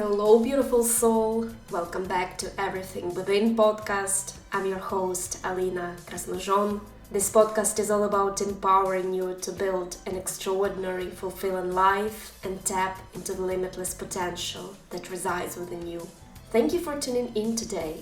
Hello, beautiful soul. Welcome back to Everything Within podcast. I'm your host, Alina Krasnožon. This podcast is all about empowering you to build an extraordinary, fulfilling life and tap into the limitless potential that resides within you. Thank you for tuning in today.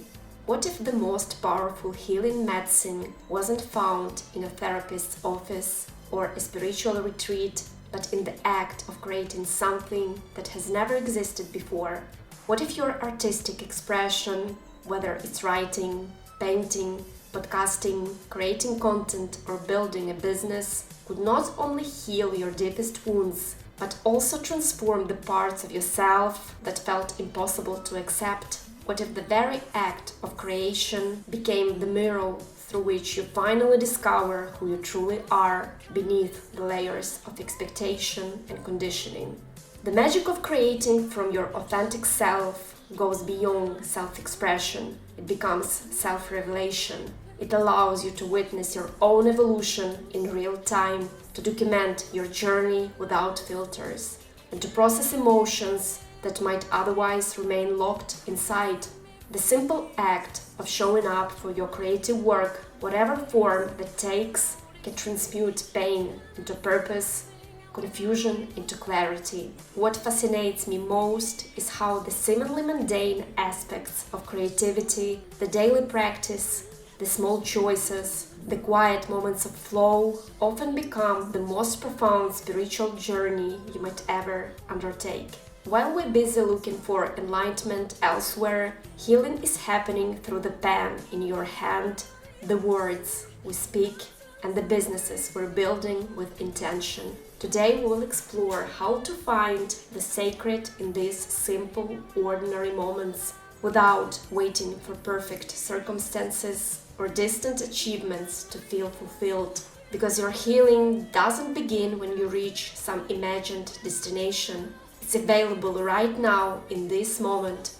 What if the most powerful healing medicine wasn't found in a therapist's office or a spiritual retreat, but in the act of creating something that has never existed before? What if your artistic expression, whether it's writing, painting, podcasting, creating content, or building a business, could not only heal your deepest wounds, but also transform the parts of yourself that felt impossible to accept? What if the very act of creation became the mirror through which you finally discover who you truly are beneath the layers of expectation and conditioning? The magic of creating from your authentic self goes beyond self-expression. It becomes self-revelation. It allows you to witness your own evolution in real time, to document your journey without filters, and to process emotions that might otherwise remain locked inside. The simple act of showing up for your creative work, whatever form that takes, can transmute pain into purpose, confusion into clarity. What fascinates me most is how the seemingly mundane aspects of creativity, the daily practice, the small choices, the quiet moments of flow often become the most profound spiritual journey you might ever undertake. While we're busy looking for enlightenment elsewhere, healing is happening through the pen in your hand, the words we speak, and the businesses we're building with intention. Today we'll explore how to find the sacred in these simple, ordinary moments without waiting for perfect circumstances or distant achievements to feel fulfilled. Because your healing doesn't begin when you reach some imagined destination. It's available right now in this moment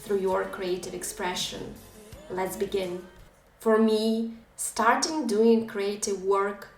through your creative expression. Let's begin. For me, starting doing creative work,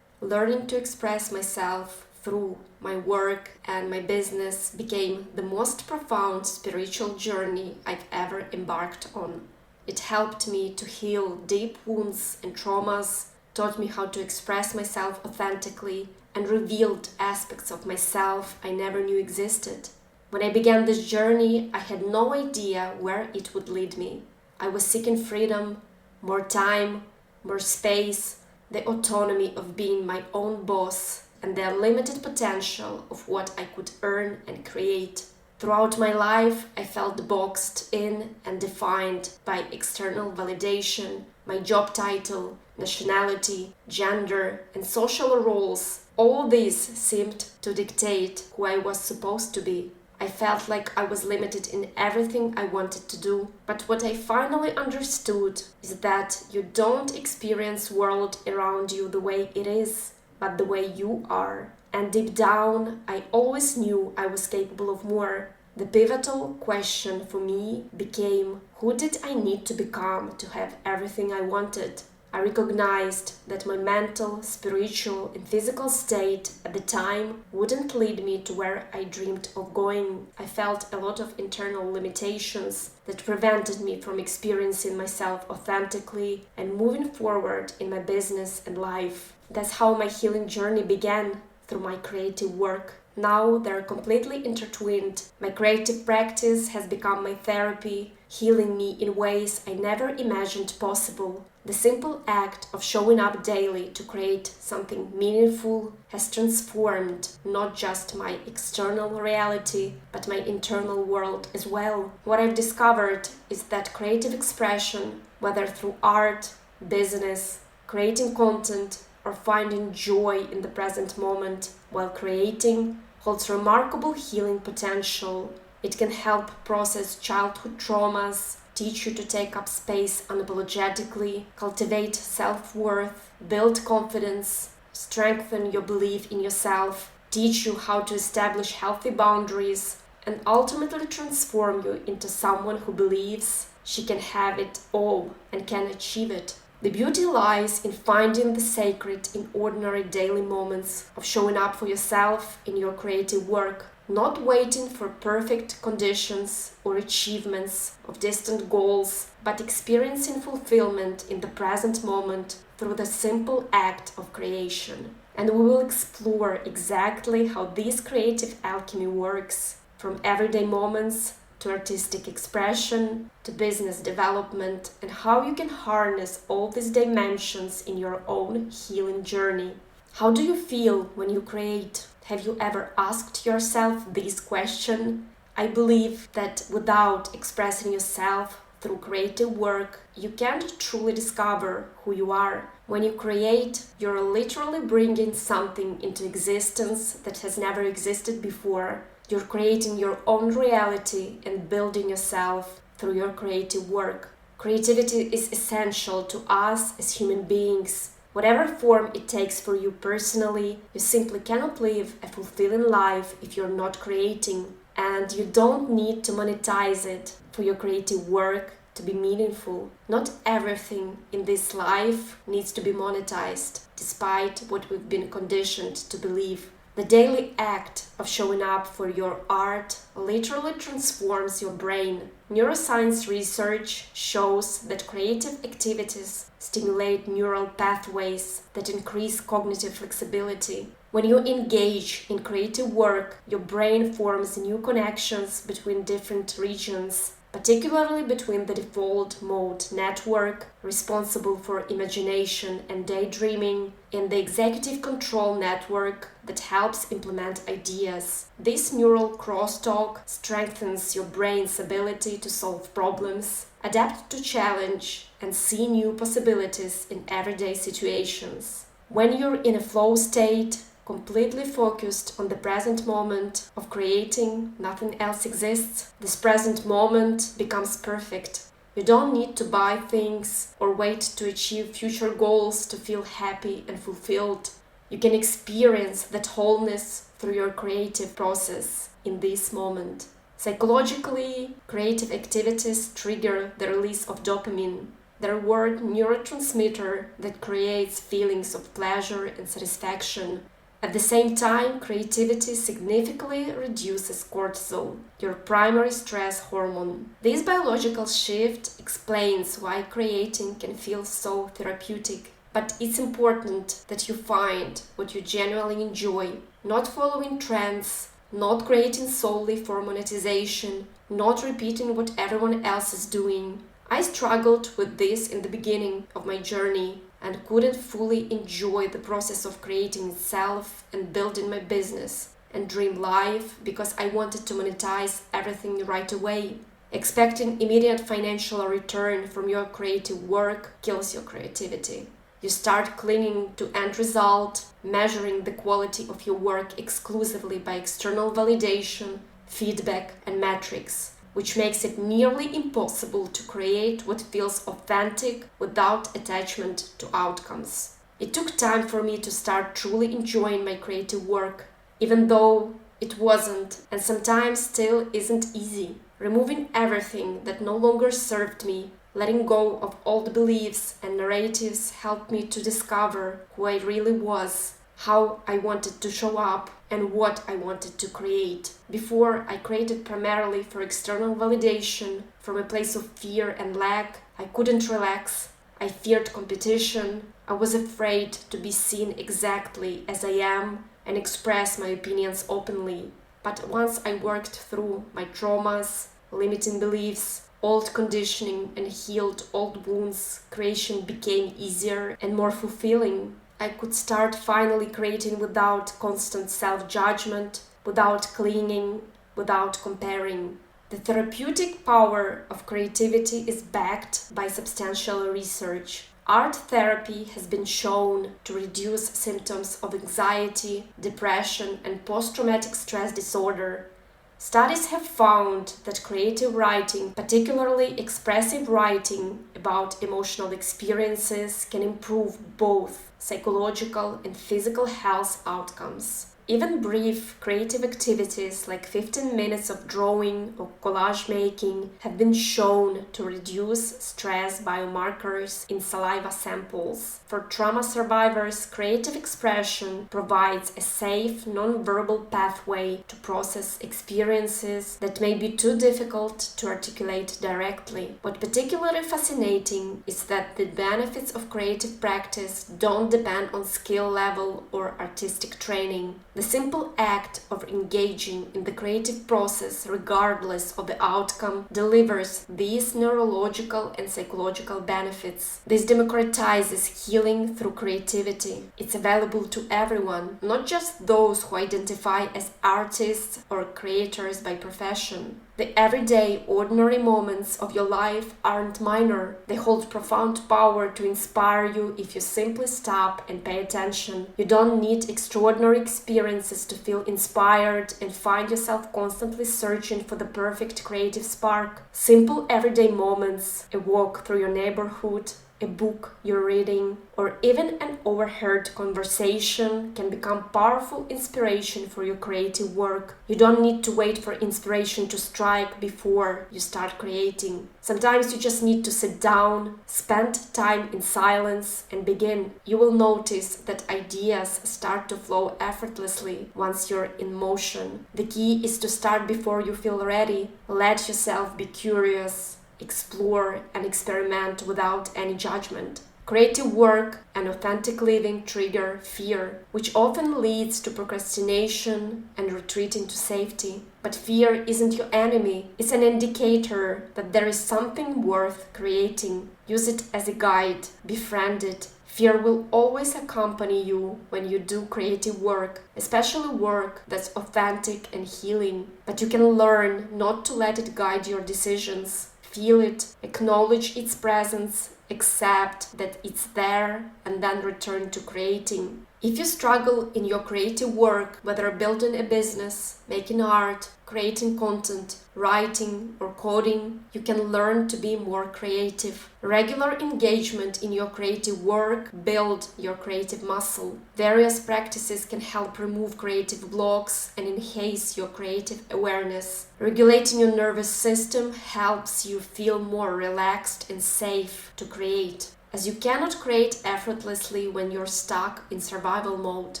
learning to express myself through my work and my business became the most profound spiritual journey I've ever embarked on. It helped me to heal deep wounds and traumas, taught me how to express myself authentically, and revealed aspects of myself I never knew existed. When I began this journey, I had no idea where it would lead me. I was seeking freedom, more time, more space, the autonomy of being my own boss, and the unlimited potential of what I could earn and create. Throughout my life, I felt boxed in and defined by external validation, my job title, nationality, gender, and social roles. All these seemed to dictate who I was supposed to be. I felt like I was limited in everything I wanted to do. But what I finally understood is that you don't experience the world around you the way it is, but the way you are. And deep down, I always knew I was capable of more. The pivotal question for me became, who did I need to become to have everything I wanted? I recognized that my mental, spiritual, and physical state at the time wouldn't lead me to where I dreamed of going. I felt a lot of internal limitations that prevented me from experiencing myself authentically and moving forward in my business and life. That's how my healing journey began, through my creative work. Now they're completely intertwined. My creative practice has become my therapy, healing me in ways I never imagined possible. The simple act of showing up daily to create something meaningful has transformed not just my external reality, but my internal world as well. What I've discovered is that creative expression, whether through art, business, creating content, or finding joy in the present moment while creating, holds remarkable healing potential. It can help process childhood traumas, teach you to take up space unapologetically, cultivate self-worth, build confidence, strengthen your belief in yourself, teach you how to establish healthy boundaries, and ultimately transform you into someone who believes she can have it all and can achieve it. The beauty lies in finding the sacred in ordinary daily moments of showing up for yourself in your creative work. not waiting for perfect conditions or achievements of distant goals, but experiencing fulfillment in the present moment through the simple act of creation. And we will explore exactly how this creative alchemy works, from everyday moments to artistic expression to business development, and how you can harness all these dimensions in your own healing journey. How do you feel when you create? Have you ever asked yourself this question? I believe that without expressing yourself through creative work, you can't truly discover who you are. When you create, you're literally bringing something into existence that has never existed before. You're creating your own reality and building yourself through your creative work. Creativity is essential to us as human beings. Whatever form it takes for you personally, you simply cannot live a fulfilling life if you're not creating. And you don't need to monetize it for your creative work to be meaningful. Not everything in this life needs to be monetized, despite what we've been conditioned to believe. The daily act of showing up for your art literally transforms your brain. Neuroscience research shows that creative activities stimulate neural pathways that increase cognitive flexibility. When you engage in creative work, your brain forms new connections between different regions, particularly between the default mode network, responsible for imagination and daydreaming, and the executive control network that helps implement ideas. This neural crosstalk strengthens your brain's ability to solve problems, adapt to challenge, and see new possibilities in everyday situations. When you're in a flow state, completely focused on the present moment of creating, nothing else exists, this present moment becomes perfect. You don't need to buy things or wait to achieve future goals to feel happy and fulfilled. You can experience that wholeness through your creative process in this moment. Psychologically, creative activities trigger the release of dopamine, the reward neurotransmitter that creates feelings of pleasure and satisfaction. At the same time, creativity significantly reduces cortisol, your primary stress hormone. This biological shift explains why creating can feel so therapeutic. But it's important that you find what you genuinely enjoy, not following trends, not creating solely for monetization, not repeating what everyone else is doing. I struggled with this in the beginning of my journey and couldn't fully enjoy the process of creating itself and building my business and dream life because I wanted to monetize everything right away. Expecting immediate financial return from your creative work kills your creativity. You start clinging to end result, measuring the quality of your work exclusively by external validation, feedback, and metrics, which makes it nearly impossible to create what feels authentic without attachment to outcomes. It took time for me to start truly enjoying my creative work, even though it wasn't and sometimes still isn't easy. Removing everything that no longer served me, letting go of old beliefs and narratives helped me to discover who I really was, how I wanted to show up, and what I wanted to create. Before, I created primarily for external validation, from a place of fear and lack. I couldn't relax. I feared competition. I was afraid to be seen exactly as I am and express my opinions openly. But once I worked through my traumas, limiting beliefs, old conditioning, and healed old wounds, creation became easier and more fulfilling. I could start finally creating without constant self-judgment, without clinging, without comparing. The therapeutic power of creativity is backed by substantial research. Art therapy has been shown to reduce symptoms of anxiety, depression, and post-traumatic stress disorder. Studies have found that creative writing, particularly expressive writing about emotional experiences, can improve both psychological and physical health outcomes. Even brief creative activities like 15 minutes of drawing or collage making have been shown to reduce stress biomarkers in saliva samples. For trauma survivors, creative expression provides a safe, non-verbal pathway to process experiences that may be too difficult to articulate directly. What particularly fascinating is that the benefits of creative practice don't depend on skill level or artistic training. The simple act of engaging in the creative process, regardless of the outcome, delivers these neurological and psychological benefits. This democratizes healing through creativity. It's available to everyone, not just those who identify as artists or creators by profession. The everyday, ordinary moments of your life aren't minor. They hold profound power to inspire you if you simply stop and pay attention. You don't need extraordinary experiences to feel inspired and find yourself constantly searching for the perfect creative spark. Simple everyday moments, a walk through your neighborhood, a book you're reading, or even an overheard conversation can become powerful inspiration for your creative work. You don't need to wait for inspiration to strike before you start creating. Sometimes you just need to sit down, spend time in silence, and begin. You will notice that ideas start to flow effortlessly once you're in motion. The key is to start before you feel ready. Let yourself be curious, explore and experiment without any judgment. Creative work and authentic living trigger fear, which often leads to procrastination and retreat into safety. But fear isn't your enemy. It's an indicator that there is something worth creating. Use it as a guide. Befriend it. Fear will always accompany you when you do creative work, especially work that's authentic and healing. But you can learn not to let it guide your decisions. Feel it, acknowledge its presence, accept that it's there, and then return to creating. If you struggle in your creative work, whether building a business, making art, creating content, writing, or coding, you can learn to be more creative. Regular engagement in your creative work builds your creative muscle. Various practices can help remove creative blocks and enhance your creative awareness. Regulating your nervous system helps you feel more relaxed and safe to create, as you cannot create effortlessly when you're stuck in survival mode.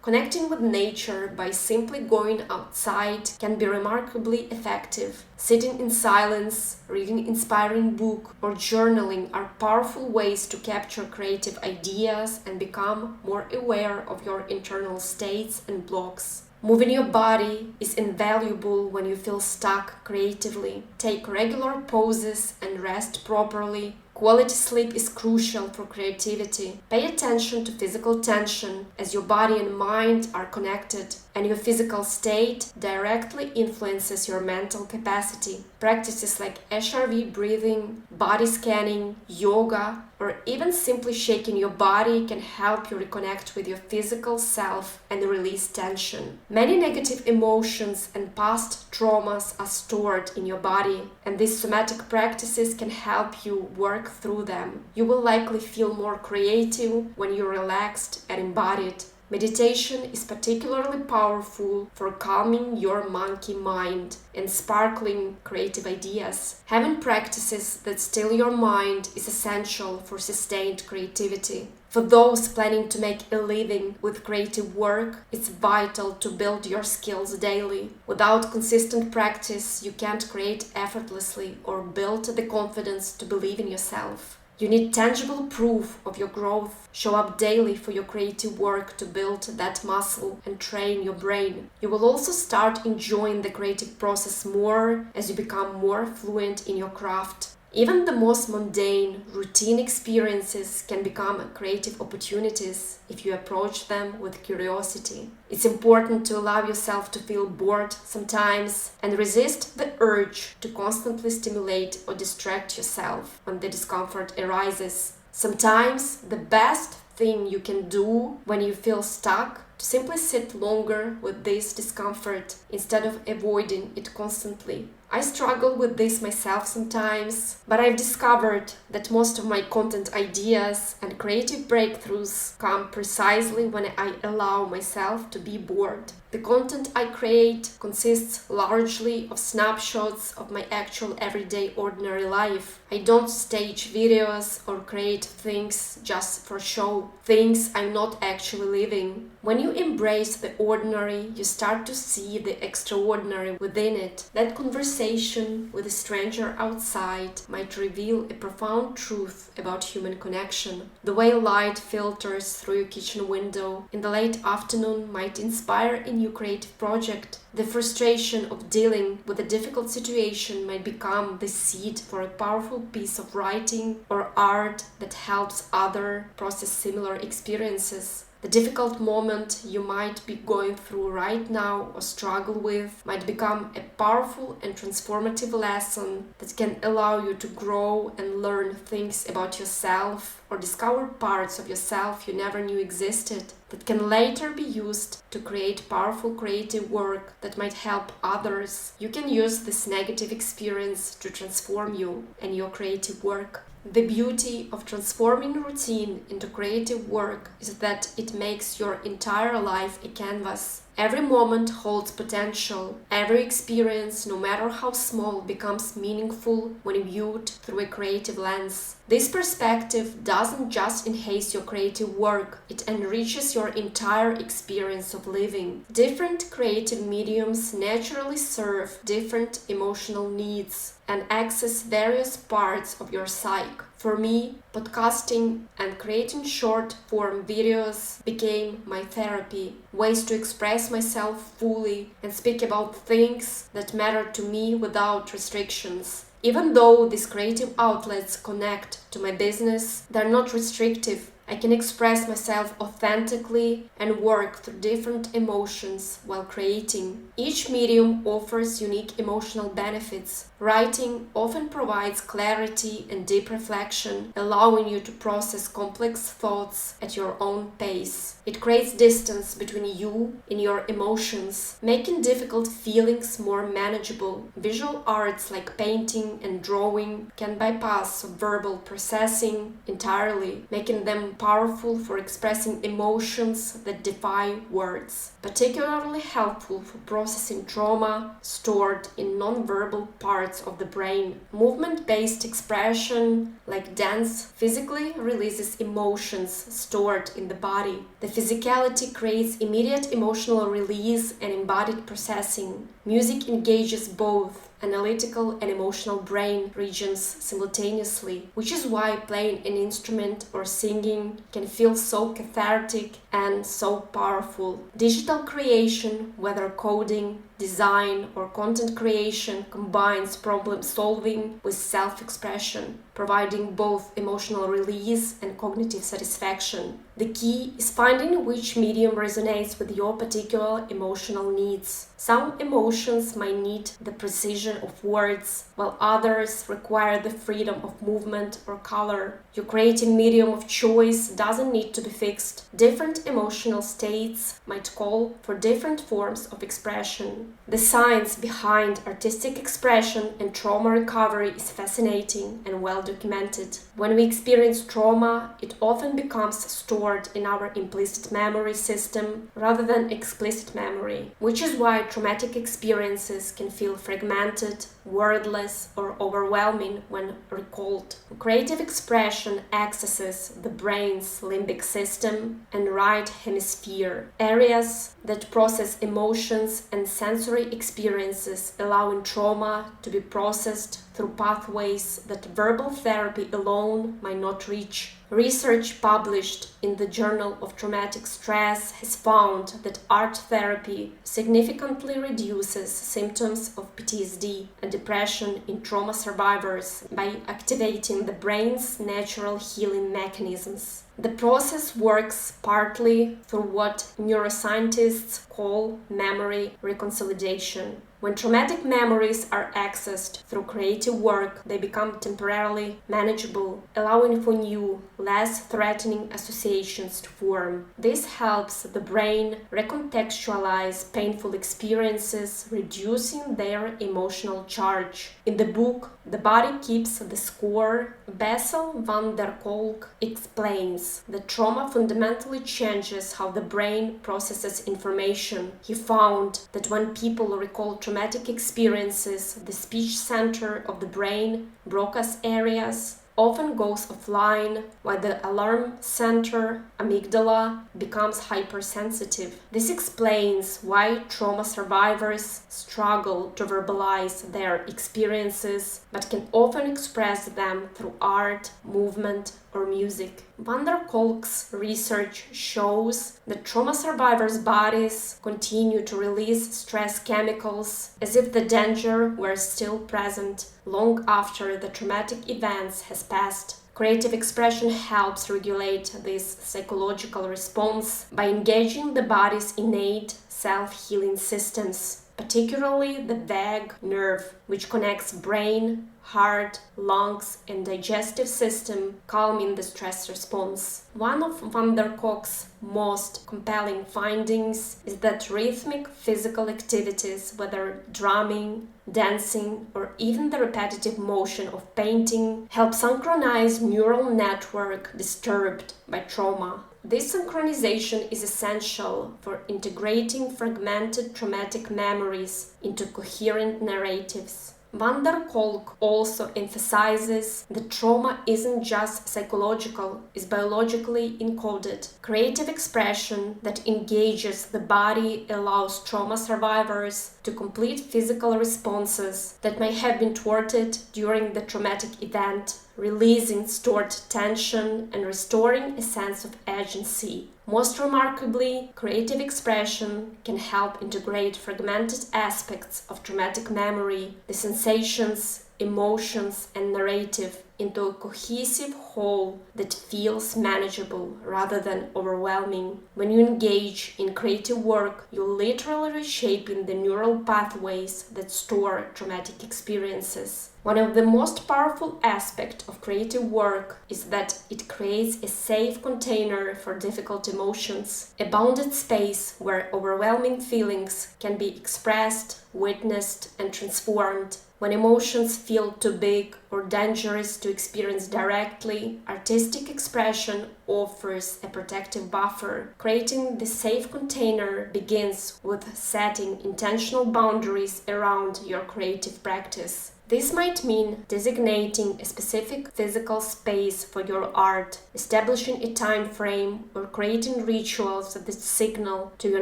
Connecting with nature by simply going outside can be remarkably effective. Sitting in silence, reading an inspiring book, or journaling are powerful ways to capture creative ideas and become more aware of your internal states and blocks. Moving your body is invaluable when you feel stuck creatively. Take regular pauses and rest properly. Quality sleep is crucial for creativity. Pay attention to physical tension, as your body and mind are connected, and your physical state directly influences your mental capacity. Practices like HRV breathing, body scanning, yoga, or even simply shaking your body can help you reconnect with your physical self and release tension. Many negative emotions and past traumas are stored in your body, and these somatic practices can help you work through them. You will likely feel more creative when you're relaxed and embodied. Meditation is particularly powerful for calming your monkey mind and sparkling creative ideas. Having practices that still your mind is essential for sustained creativity. For those planning to make a living with creative work, it's vital to build your skills daily. Without consistent practice, you can't create effortlessly or build the confidence to believe in yourself. You need tangible proof of your growth. Show up daily for your creative work to build that muscle and train your brain. You will also start enjoying the creative process more as you become more fluent in your craft. Even the most mundane, routine experiences can become creative opportunities if you approach them with curiosity. It's important to allow yourself to feel bored sometimes and resist the urge to constantly stimulate or distract yourself when the discomfort arises. Sometimes the best thing you can do when you feel stuck to simply sit longer with this discomfort instead of avoiding it constantly. I struggle with this myself sometimes, but I've discovered that most of my content ideas and creative breakthroughs come precisely when I allow myself to be bored. The content I create consists largely of snapshots of my actual everyday ordinary life. I don't stage videos or create things just for show, things I'm not actually living. When you embrace the ordinary, you start to see the extraordinary within it. That conversation with a stranger outside might reveal a profound truth about human connection. The way light filters through your kitchen window in the late afternoon might inspire a new creative project. The frustration of dealing with a difficult situation might become the seed for a powerful piece of writing or art that helps others process similar experiences. The difficult moment you might be going through right now or struggle with might become a powerful and transformative lesson that can allow you to grow and learn things about yourself or discover parts of yourself you never knew existed that can later be used to create powerful creative work that might help others. You can use this negative experience to transform you and your creative work. The beauty of transforming routine into creative work is that it makes your entire life a canvas. Every moment holds potential. Every experience, no matter how small, becomes meaningful when viewed through a creative lens. This perspective doesn't just enhance your creative work, it enriches your entire experience of living. Different creative mediums naturally serve different emotional needs and access various parts of your psyche. For me, podcasting and creating short-form videos became my therapy, ways to express myself fully and speak about things that matter to me without restrictions. Even though these creative outlets connect to my business, they're not restrictive. I can express myself authentically and work through different emotions while creating. Each medium offers unique emotional benefits. Writing often provides clarity and deep reflection, allowing you to process complex thoughts at your own pace. It creates distance between you and your emotions, making difficult feelings more manageable. Visual arts like painting and drawing can bypass verbal processing entirely, making them powerful for expressing emotions that defy words. Particularly helpful for processing trauma stored in non-verbal parts of the brain. Movement-based expression, like dance, physically releases emotions stored in the body. The physicality creates immediate emotional release and embodied processing. Music engages both analytical and emotional brain regions simultaneously, which is why playing an instrument or singing can feel so cathartic and so powerful. Digital creation, whether coding, design, or content creation, combines problem solving with self-expression, providing both emotional release and cognitive satisfaction. The key is finding which medium resonates with your particular emotional needs. Some emotions might need the precision of words, while others require the freedom of movement or color. Your creative medium of choice doesn't need to be fixed. Different emotional states might call for different forms of expression. The science behind artistic expression and trauma recovery is fascinating and well documented. When we experience trauma, it often becomes stored in our implicit memory system rather than explicit memory, which is why traumatic experiences can feel fragmented, wordless, or overwhelming when recalled. Creative expression accesses the brain's limbic system and right hemisphere, areas that process emotions and sensory experiences, allowing trauma to be processed through pathways that verbal therapy alone might not reach. Research published in the Journal of Traumatic Stress has found that art therapy significantly reduces symptoms of PTSD and depression in trauma survivors by activating the brain's natural healing mechanisms. The process works partly through what neuroscientists call memory reconsolidation. When traumatic memories are accessed through creative work, they become temporarily manageable, allowing for new, less threatening associations to form. This helps the brain recontextualize painful experiences, reducing their emotional charge. In the book, The Body Keeps the Score, Bessel van der Kolk explains evidence that trauma fundamentally changes how the brain processes information. He found that when people recall traumatic experiences, the speech center of the brain, Broca's areas, often goes offline, while the alarm center, amygdala, becomes hypersensitive. This explains why trauma survivors struggle to verbalize their experiences, but can often express them through art, movement, or music. Van der Kolk's research shows that trauma survivors' bodies continue to release stress chemicals as if the danger were still present long after the traumatic events has passed. Creative expression helps regulate this psychological response by engaging the body's innate self-healing systems, particularly the vagus nerve, which connects brain, heart, lungs, and digestive system, calming the stress response. One of Van der Kolk's most compelling findings is that rhythmic physical activities, whether drumming, dancing, or even the repetitive motion of painting, help synchronize neural network disturbed by trauma. This synchronization is essential for integrating fragmented traumatic memories into coherent narratives. Van der Kolk also emphasizes that trauma isn't just psychological, it's biologically encoded. Creative expression that engages the body allows trauma survivors to complete physical responses that may have been thwarted during the traumatic event, releasing stored tension and restoring a sense of agency. Most remarkably, creative expression can help integrate fragmented aspects of traumatic memory, the sensations, emotions, and narrative into a cohesive whole that feels manageable rather than overwhelming. When you engage in creative work, you're literally reshaping the neural pathways that store traumatic experiences. One of the most powerful aspects of creative work is that it creates a safe container for difficult emotions, a bounded space where overwhelming feelings can be expressed, witnessed, and transformed. When emotions feel too big or dangerous to experience directly, artistic expression offers a protective buffer. Creating the safe container begins with setting intentional boundaries around your creative practice. This might mean designating a specific physical space for your art, establishing a time frame, or creating rituals that signal to your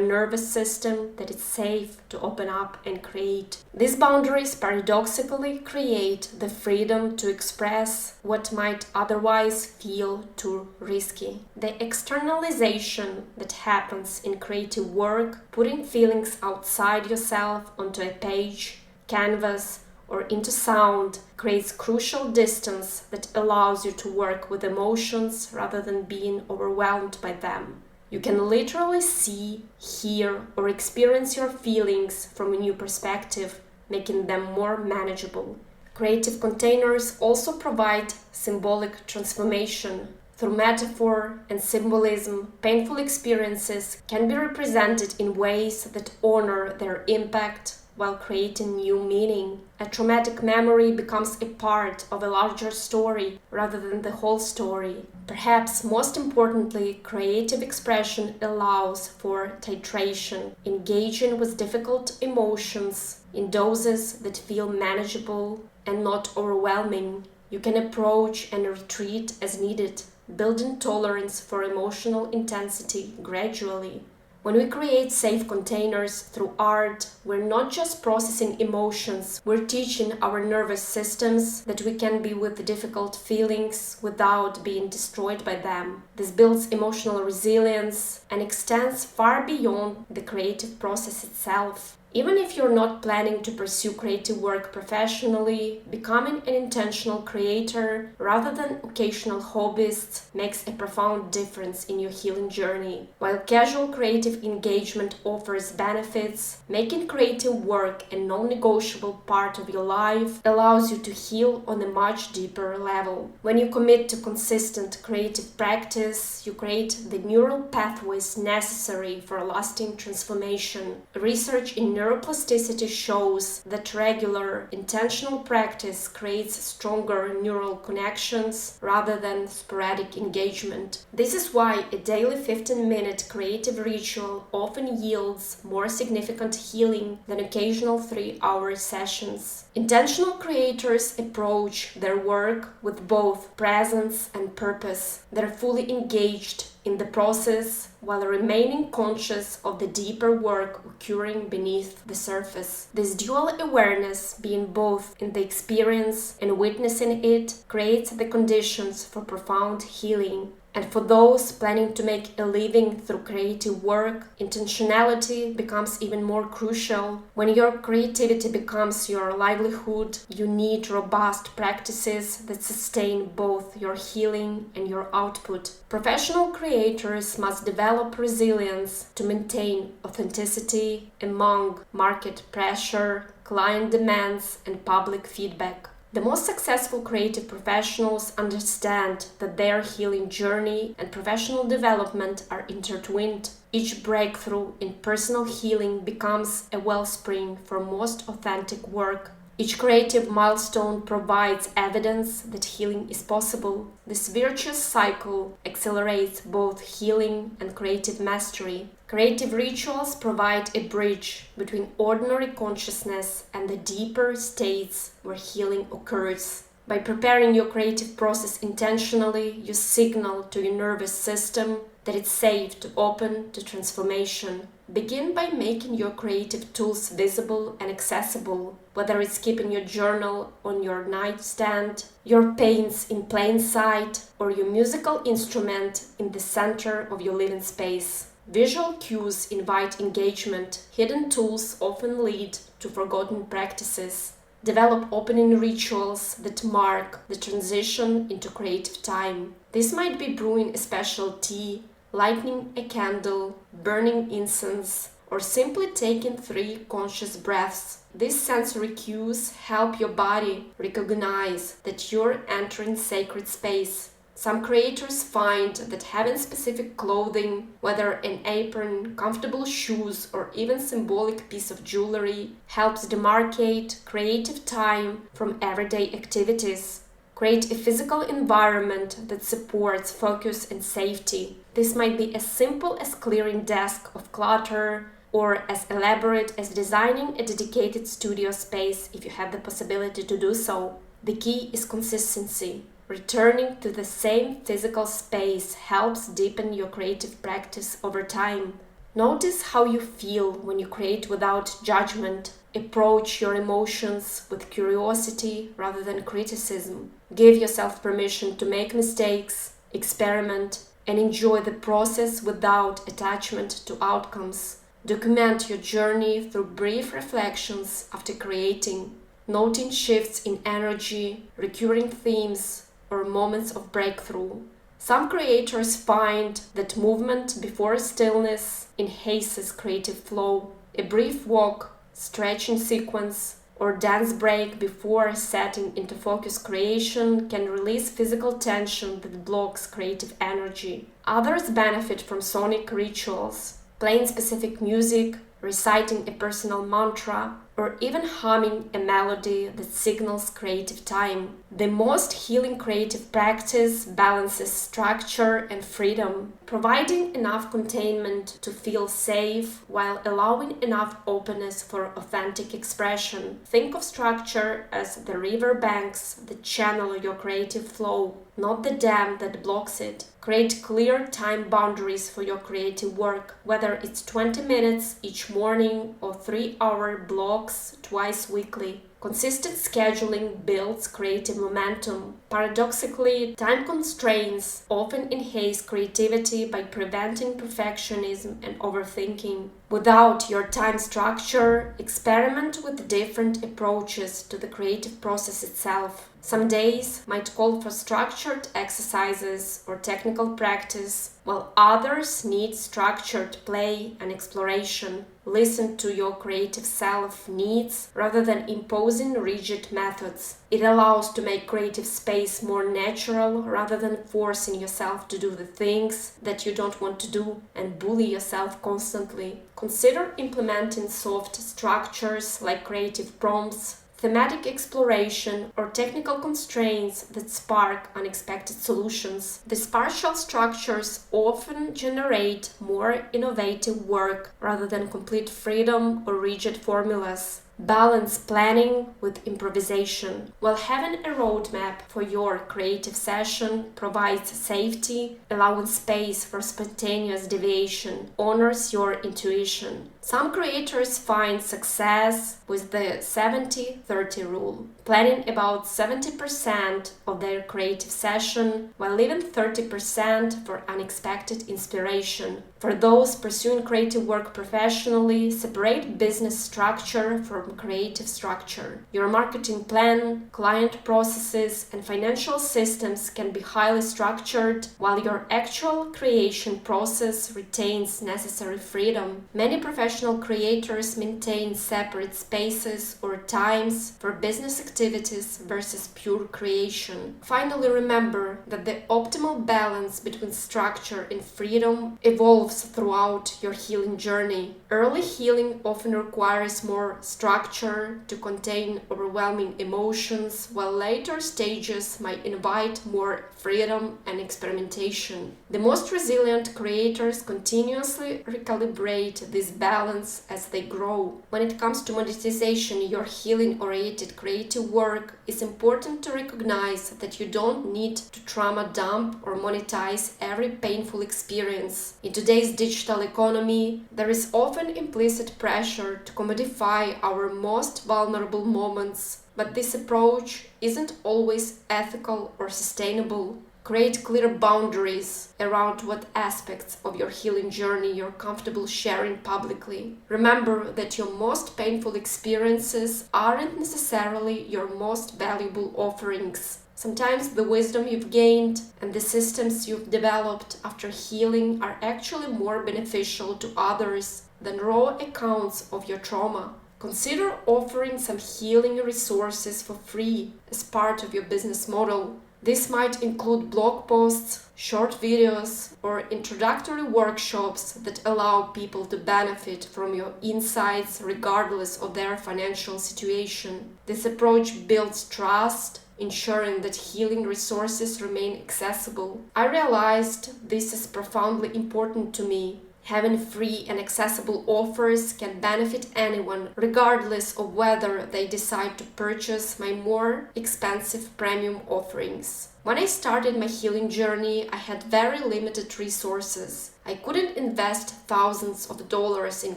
nervous system that it's safe to open up and create. These boundaries paradoxically create the freedom to express what might otherwise feel too risky. The externalization that happens in creative work, putting feelings outside yourself onto a page, canvas, or into sound, creates crucial distance that allows you to work with emotions rather than being overwhelmed by them. You can literally see, hear, or experience your feelings from a new perspective, making them more manageable. Creative containers also provide symbolic transformation. Through metaphor and symbolism, painful experiences can be represented in ways that honor their impact while creating new meaning. A traumatic memory becomes a part of a larger story rather than the whole story. Perhaps most importantly, creative expression allows for titration, engaging with difficult emotions in doses that feel manageable and not overwhelming. You can approach and retreat as needed, building tolerance for emotional intensity gradually. When we create safe containers through art, we're not just processing emotions, we're teaching our nervous systems that we can be with difficult feelings without being destroyed by them. This builds emotional resilience and extends far beyond the creative process itself. Even if you're not planning to pursue creative work professionally, becoming an intentional creator rather than occasional hobbyist makes a profound difference in your healing journey. While casual creative engagement offers benefits, making creative work a non-negotiable part of your life allows you to heal on a much deeper level. When you commit to consistent creative practice, you create the neural pathways necessary for lasting transformation. Research in neuroplasticity shows that regular, intentional practice creates stronger neural connections rather than sporadic engagement. This is why a daily 15-minute creative ritual often yields more significant healing than occasional 3-hour sessions. Intentional creators approach their work with both presence and purpose. They're fully engaged in the process while remaining conscious of the deeper work occurring beneath the surface. This dual awareness, being both in the experience and witnessing it, creates the conditions for profound healing. And for those planning to make a living through creative work, intentionality becomes even more crucial. When your creativity becomes your livelihood, you need robust practices that sustain both your healing and your output. Professional creators must develop resilience to maintain authenticity among market pressure, client demands, and public feedback. The most successful creative professionals understand that their healing journey and professional development are intertwined. Each breakthrough in personal healing becomes a wellspring for most authentic work. Each creative milestone provides evidence that healing is possible. This virtuous cycle accelerates both healing and creative mastery. Creative rituals provide a bridge between ordinary consciousness and the deeper states where healing occurs. By preparing your creative process intentionally, you signal to your nervous system that it's safe to open to transformation. Begin by making your creative tools visible and accessible, whether it's keeping your journal on your nightstand, your paints in plain sight, or your musical instrument in the center of your living space. Visual cues invite engagement. Hidden tools often lead to forgotten practices. Develop opening rituals that mark the transition into creative time. This might be brewing a special tea, lighting a candle, burning incense, or simply taking 3 conscious breaths. These sensory cues help your body recognize that you're entering sacred space. Some creators find that having specific clothing, whether an apron, comfortable shoes, or even symbolic piece of jewelry, helps demarcate creative time from everyday activities. Create a physical environment that supports focus and safety. This might be as simple as clearing desk of clutter, or as elaborate as designing a dedicated studio space if you have the possibility to do so. The key is consistency. Returning to the same physical space helps deepen your creative practice over time. Notice how you feel when you create without judgment. Approach your emotions with curiosity rather than criticism. Give yourself permission to make mistakes, experiment, and enjoy the process without attachment to outcomes. Document your journey through brief reflections after creating, noting shifts in energy, recurring themes, or moments of breakthrough. Some creators find that movement before stillness enhances creative flow. A brief walk, stretching sequence, or dance break before setting into focus creation can release physical tension that blocks creative energy. Others benefit from sonic rituals, playing specific music, reciting a personal mantra, or even humming a melody that signals creative time. The most healing creative practice balances structure and freedom, providing enough containment to feel safe while allowing enough openness for authentic expression. Think of structure as the river banks that channel your creative flow, not the dam that blocks it. Create clear time boundaries for your creative work, whether it's 20 minutes each morning or 3-hour blocks twice weekly. Consistent scheduling builds creative momentum. Paradoxically, time constraints often enhance creativity by preventing perfectionism and overthinking. Without your time structure, experiment with different approaches to the creative process itself. Some days might call for structured exercises or technical practice, while others need structured play and exploration. Listen to your creative self needs rather than imposing imposing rigid methods. It allows to make creative space more natural rather than forcing yourself to do the things that you don't want to do and bully yourself constantly. Consider implementing soft structures like creative prompts, thematic exploration, or technical constraints that spark unexpected solutions. These partial structures often generate more innovative work rather than complete freedom or rigid formulas. Balance planning with improvisation. While having a roadmap for your creative session provides safety, allowing space for spontaneous deviation honors your intuition. Some creators find success with the 70-30 rule, planning about 70% of their creative session while leaving 30% for unexpected inspiration. For those pursuing creative work professionally, separate business structure from creative structure. Your marketing plan, client processes, and financial systems can be highly structured, while your actual creation process retains necessary freedom. Many professional creators maintain separate spaces or times for business activities versus pure creation. Finally, remember that the optimal balance between structure and freedom evolves throughout your healing journey. Early healing often requires more structure to contain overwhelming emotions, while later stages might invite more freedom and experimentation. The most resilient creators continuously recalibrate this balance as they grow. When it comes to monetization, your healing-oriented creative work, it's important to recognize that you don't need to trauma dump or monetize every painful experience. In today's digital economy, there is often implicit pressure to commodify our most vulnerable moments, but this approach isn't always ethical or sustainable. Create clear boundaries around what aspects of your healing journey you're comfortable sharing publicly. Remember that your most painful experiences aren't necessarily your most valuable offerings. Sometimes the wisdom you've gained and the systems you've developed after healing are actually more beneficial to others than raw accounts of your trauma. Consider offering some healing resources for free as part of your business model. This might include blog posts, short videos, or introductory workshops that allow people to benefit from your insights regardless of their financial situation. This approach builds trust, ensuring that healing resources remain accessible. I realized this is profoundly important to me. Having free and accessible offers can benefit anyone, regardless of whether they decide to purchase my more expensive premium offerings. When I started my healing journey, I had very limited resources. I couldn't invest thousands of dollars in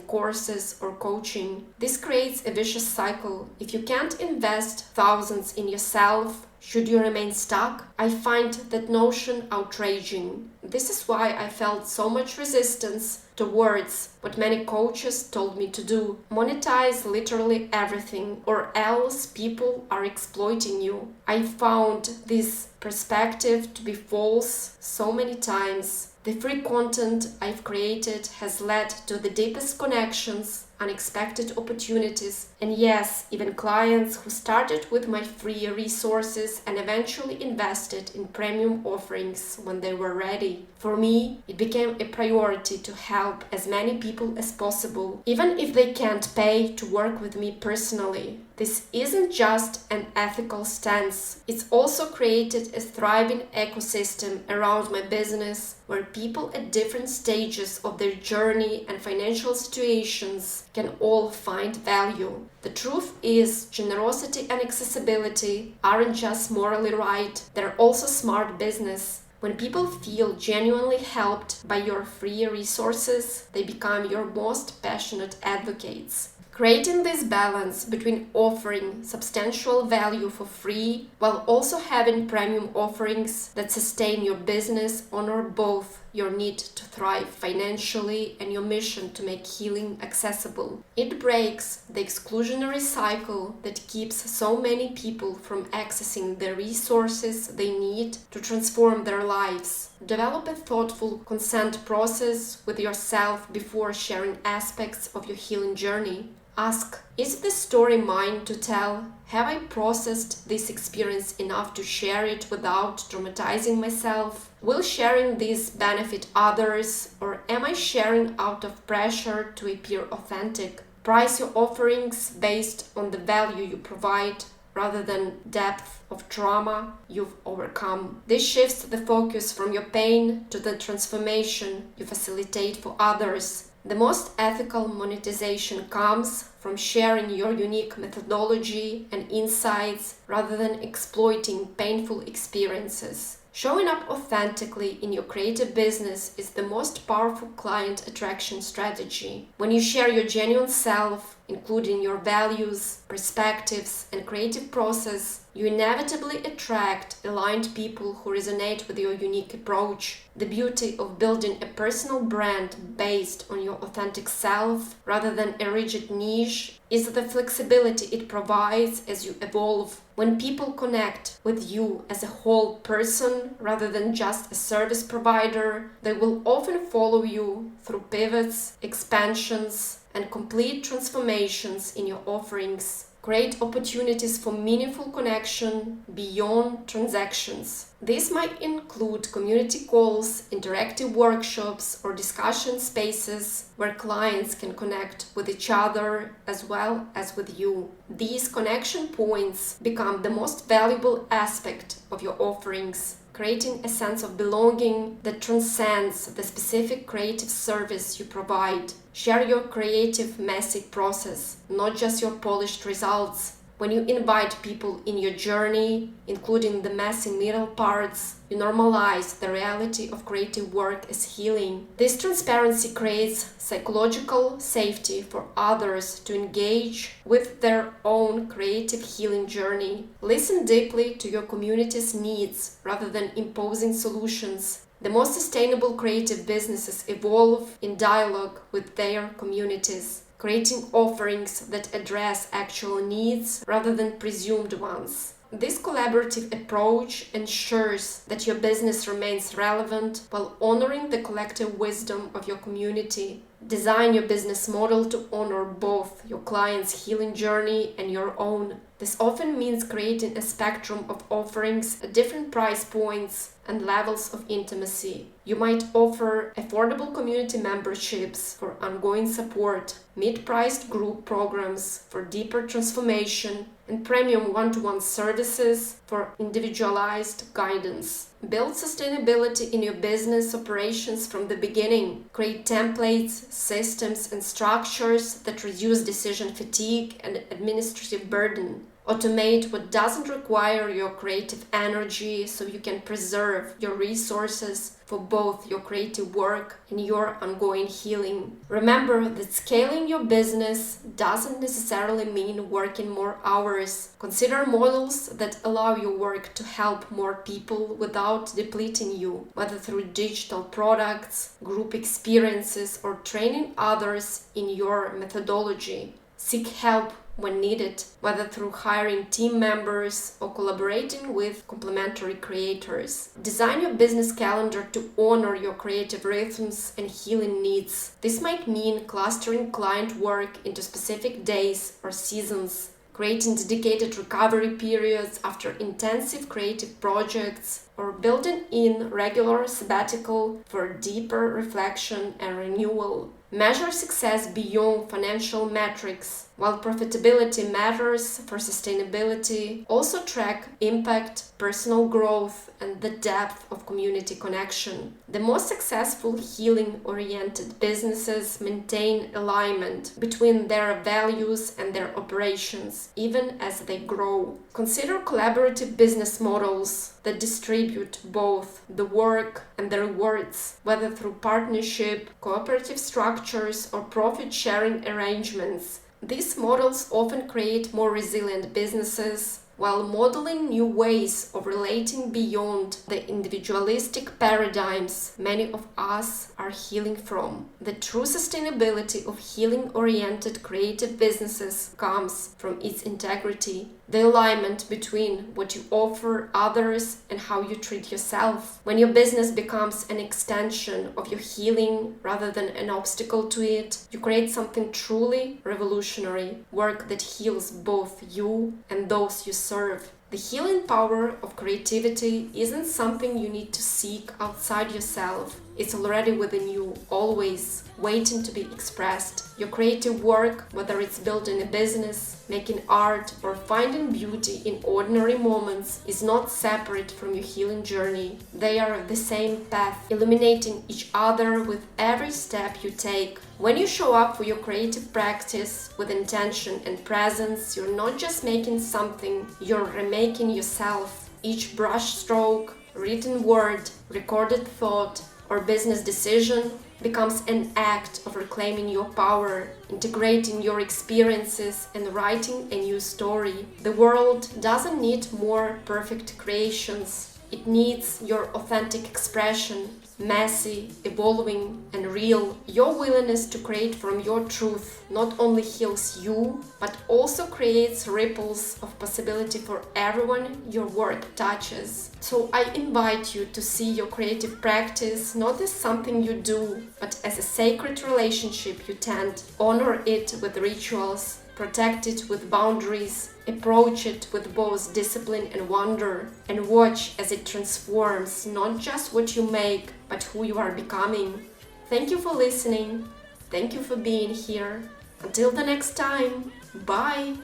courses or coaching. This creates a vicious cycle. If you can't invest thousands in yourself, should you remain stuck? I find that notion outraging. This is why I felt so much resistance towards what many coaches told me to do. Monetize literally everything, or else people are exploiting you. I found this perspective to be false so many times. The free content I've created has led to the deepest connections, unexpected opportunities, and yes, even clients who started with my free resources and eventually invested in premium offerings when they were ready. For me, it became a priority to help as many people as possible, even if they can't pay to work with me personally. This isn't just an ethical stance, it's also created a thriving ecosystem around my business where people at different stages of their journey and financial situations can all find value. The truth is, generosity and accessibility aren't just morally right, they're also smart business. When people feel genuinely helped by your free resources, they become your most passionate advocates. Creating this balance between offering substantial value for free while also having premium offerings that sustain your business honor both your need to thrive financially and your mission to make healing accessible. It breaks the exclusionary cycle that keeps so many people from accessing the resources they need to transform their lives. Develop a thoughtful consent process with yourself before sharing aspects of your healing journey. Ask, is the story mine to tell? Have I processed this experience enough to share it without traumatizing myself? Will sharing this benefit others, or am I sharing out of pressure to appear authentic? Price your offerings based on the value you provide rather than depth of trauma you've overcome. This shifts the focus from your pain to the transformation you facilitate for others. The most ethical monetization comes from sharing your unique methodology and insights rather than exploiting painful experiences. Showing up authentically in your creative business is the most powerful client attraction strategy. When you share your genuine self, including your values, perspectives, and creative process, you inevitably attract aligned people who resonate with your unique approach. The beauty of building a personal brand based on your authentic self rather than a rigid niche is the flexibility it provides as you evolve. When people connect with you as a whole person rather than just a service provider, they will often follow you through pivots, expansions, and complete transformations in your offerings. Create opportunities for meaningful connection beyond transactions. This might include community calls, interactive workshops, or discussion spaces where clients can connect with each other as well as with you. These connection points become the most valuable aspect of your offerings, creating a sense of belonging that transcends the specific creative service you provide. Share your creative, messy process, not just your polished results. When you invite people in your journey, including the messy middle parts, you normalize the reality of creative work as healing. This transparency creates psychological safety for others to engage with their own creative healing journey. Listen deeply to your community's needs rather than imposing solutions. The most sustainable creative businesses evolve in dialogue with their communities, creating offerings that address actual needs rather than presumed ones. This collaborative approach ensures that your business remains relevant while honoring the collective wisdom of your community. Design your business model to honor both your client's healing journey and your own. This often means creating a spectrum of offerings at different price points and levels of intimacy. You might offer affordable community memberships for ongoing support, mid-priced group programs for deeper transformation, and premium one-to-one services for individualized guidance. Build sustainability in your business operations from the beginning. Create templates, systems, and structures that reduce decision fatigue and administrative burden. Automate what doesn't require your creative energy so you can preserve your resources for both your creative work and your ongoing healing. Remember that scaling your business doesn't necessarily mean working more hours. Consider models that allow your work to help more people without depleting you, whether through digital products, group experiences, or training others in your methodology. Seek help when needed, whether through hiring team members or collaborating with complementary creators. Design your business calendar to honor your creative rhythms and healing needs. This might mean clustering client work into specific days or seasons, creating dedicated recovery periods after intensive creative projects, or building in regular sabbatical for deeper reflection and renewal. Measure success beyond financial metrics. While profitability matters for sustainability, also track impact, personal growth, and the depth of community connection. The most successful healing-oriented businesses maintain alignment between their values and their operations, even as they grow. Consider collaborative business models that distribute both the work and the rewards, whether through partnership, cooperative structures, or profit-sharing arrangements. These models often create more resilient businesses, while modeling new ways of relating beyond the individualistic paradigms many of us are healing from. The true sustainability of healing-oriented creative businesses comes from its integrity, the alignment between what you offer others and how you treat yourself. When your business becomes an extension of your healing rather than an obstacle to it, you create something truly revolutionary, work that heals both you and those you serve. The healing power of creativity isn't something you need to seek outside yourself. It's already within you, always waiting to be expressed. Your creative work, whether it's building a business, making art, or finding beauty in ordinary moments, is not separate from your healing journey. They are the same path, illuminating each other with every step you take. When you show up for your creative practice with intention and presence, you're not just making something, you're remaking yourself. Each brush stroke, written word, recorded thought, or business decision becomes an act of reclaiming your power, integrating your experiences, and writing a new story. The world doesn't need more perfect creations. It needs your authentic expression, messy, evolving, and real. Your willingness to create from your truth not only heals you, but also creates ripples of possibility for everyone your work touches. So I invite you to see your creative practice not as something you do, but as a sacred relationship you tend. Honor it with rituals, protect it with boundaries, approach it with both discipline and wonder, and watch as it transforms not just what you make, but who you are becoming. Thank you for listening. Thank you for being here. Until the next time, bye!